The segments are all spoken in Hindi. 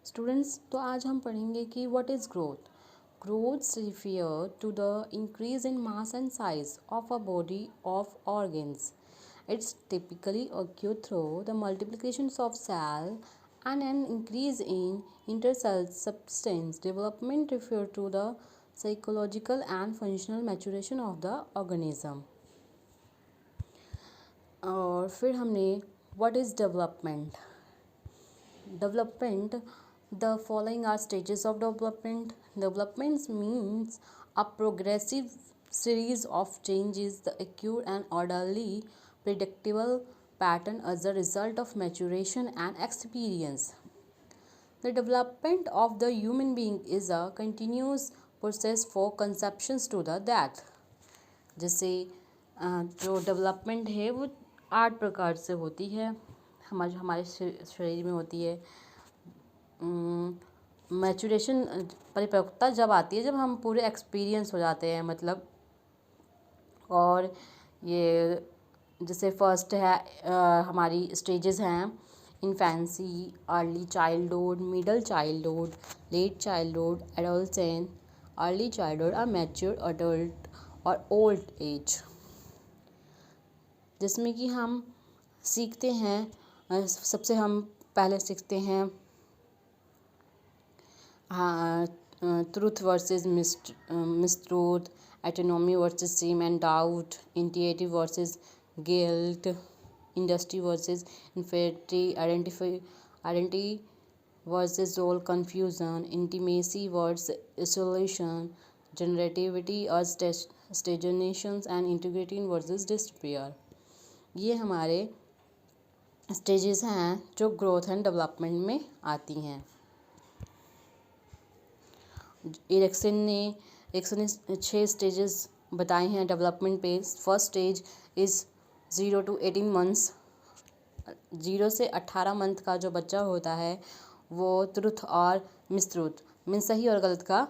स्टूडेंट्स, तो आज हम पढ़ेंगे कि what is growth. Growth refers to the increase in mass and size of a body of organs. It's typically occurs through the multiplications of cell and an increase in intercell substance. Development refers to the psychological and functional maturation of the organism. और फिर हमने what is development. Development. The following are stages of development. Development means a progressive series of changes that occur an orderly, predictable pattern as a result of maturation and experience. The development of the human being is a continuous process for conceptions to the death. जैसे जो डेवलपमेंट है वो 8 प्रकार से होती है. हमारे शरीर में होती है. मैचुरेशन परिपक्वता जब आती है जब हम पूरे एक्सपीरियंस हो जाते हैं मतलब. और ये जैसे फर्स्ट है हमारी स्टेजेस हैं infancy, early childhood, middle childhood, late childhood, adolescence, early childhood और मैच्योर अडल्ट और ओल्ड एज. जिसमें कि हम सीखते हैं सबसे हम पहले सीखते हैं trust versus mistrust, autonomy versus shame and doubt, initiative versus guilt, industry versus inferiority, identity versus role confusion, intimacy versus isolation, generativity और stagnations and integrity versus despair. ये हमारे स्टेजेस हैं जो ग्रोथ एंड डेवलपमेंट में आती हैं. एरिक्सन ने 6 स्टेजेस बताए हैं डेवलपमेंट पे. First stage is 0 to 18 months. 0 से 18 मंथ का जो बच्चा होता है वो ट्रुथ और मिसट्रूथ मीन सही और गलत का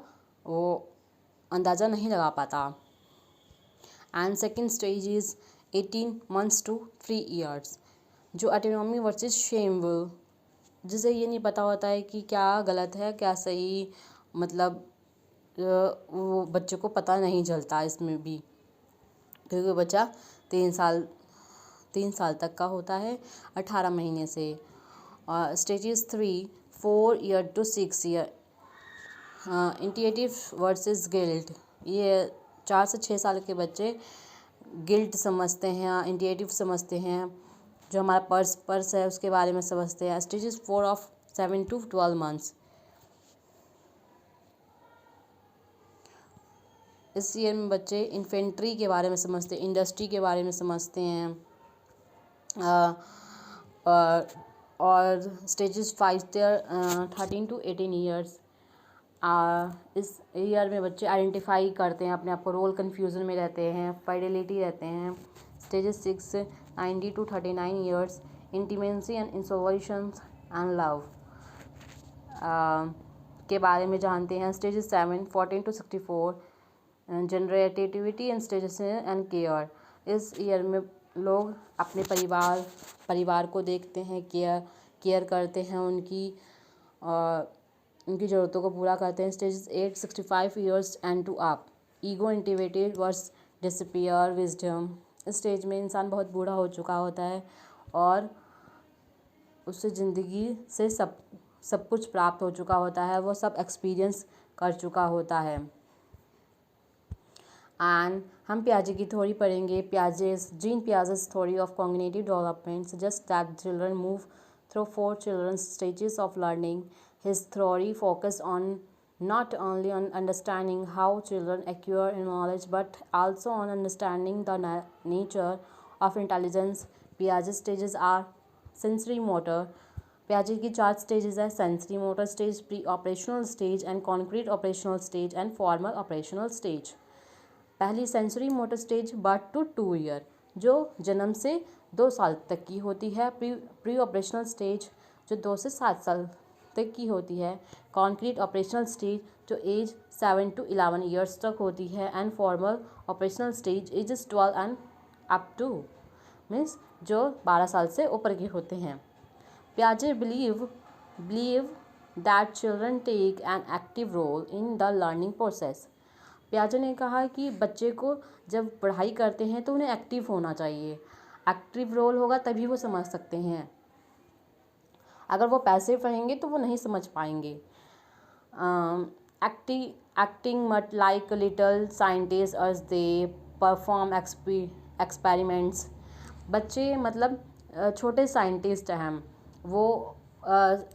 वो अंदाज़ा नहीं लगा पाता. And second stage is 18 months to 3 years जो एटोनॉमी वर्सेस शेम विल, जिसे ये नहीं पता होता है कि क्या गलत है क्या सही. मतलब वो बच्चे को पता नहीं चलता इसमें भी क्योंकि बच्चा 3 साल तक का होता है 18 महीने से. और stages 3 4 year to 6 year. Intuitive versus guilt, ये 4 से 6 साल के बच्चे गिल्ट समझते हैं, इंट्यूटिव समझते हैं, जो हमारा पर्स है उसके बारे में समझते हैं. Stages 4 of 7 to 12 months. इस ईयर में बच्चे इन्फेंट्री के बारे में समझते हैं, इंडस्ट्री के बारे में समझते हैं. और स्टेजेस 5 13 to 18 years. इस ईयर में बच्चे आइडेंटिफाई करते हैं अपने आप को, रोल कन्फ्यूज़न में रहते हैं, फाइडेलिटी रहते हैं. Stages 6 90 to 39 years. Intimacy and isolation and love के बारे में जानते हैं. Stages 7 14 to 64. Generativity and stages and care. इस ईयर में लोग अपने परिवार को देखते हैं, केयर करते हैं, उनकी ज़रूरतों को पूरा करते हैं. Stages 8 65 years and to up. Ego integrity versus despair wisdom. इस स्टेज में इंसान बहुत बूढ़ा हो चुका होता है और उससे ज़िंदगी से सब कुछ प्राप्त हो चुका होता है, वो सब एक्सपीरियंस कर चुका होता है. एंड हम पियाजे की थ्योरी पढ़ेंगे. Gene Piaget's theory of cognitive development suggest that children move through 4 children's stages of learning. His theory focused on not only on understanding how children acquire knowledge but also on understanding the nature of intelligence. Piaget's stages are sensory motor. Piaget की 4 stages है: sensory motor stage, pre-operational stage and concrete operational stage and formal operational stage. पहली sensory motor stage birth to 2 year जो जन्म से 2 साल तक की होती है. प्री ऑपरेशनल स्टेज जो 2 से 7 साल तक की होती है. कॉन्क्रीट ऑपरेशनल स्टेज जो एज 7 to 11 years तक होती है. And formal operational stage ages 12 and up to means जो 12 साल से ऊपर के होते हैं. पियाजे believe that children take an active role in the learning process. पियाजे ने कहा कि बच्चे को जब पढ़ाई करते हैं तो उन्हें एक्टिव होना चाहिए, एक्टिव रोल होगा तभी वो समझ सकते हैं, अगर वो पैसिव रहेंगे तो वो नहीं समझ पाएंगे. Acting much like little scientists as they perform experiments. बच्चे मतलब छोटे साइंटिस्ट हैं, वो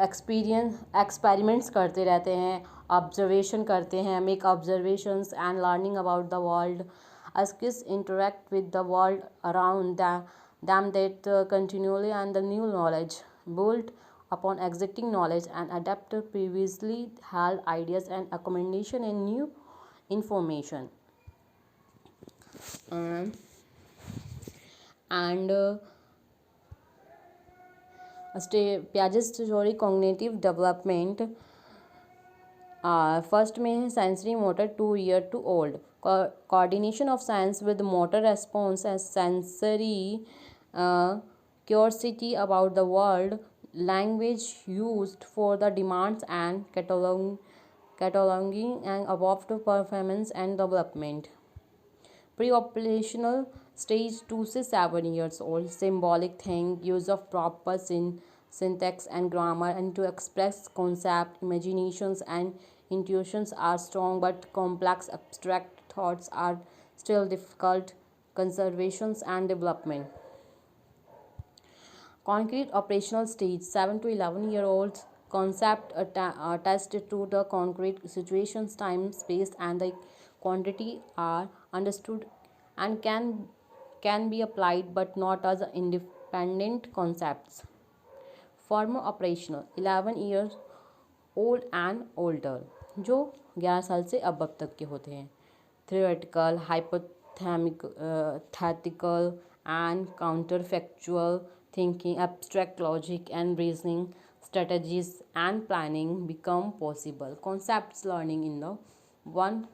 एक्सपेरिमेंट्स करते रहते हैं, ऑब्जर्वेशन करते हैं, make observations and learning about the world. as kids interact with the world around them that continually and the new knowledge built upon existing knowledge and adapt previously held ideas and accommodation and new information. And Piaget's theory cognitive development. First में है sensory motor 2 year to old. Coordination of sense with motor response as sensory curiosity about the world, language used for the demands and cataloging and above performance and development. Pre-operational stage 2 to 7 years old. Symbolic thing, use of proper syntax and grammar and to express concept, imaginations and intuitions are strong but complex abstract thoughts are still difficult. Conservations and development. Concrete operational stage 7 to 11-year-olds. Concept attached to the concrete situations, time, space and the quantity are understood and can be applied but not as independent concepts. Former operational 11 years old and older, जो 11 साल से अब तक के होते हैं. Theoretical, hypothetical and counterfactual thinking, abstract logic and reasoning strategies and planning become possible. Concepts learning in the one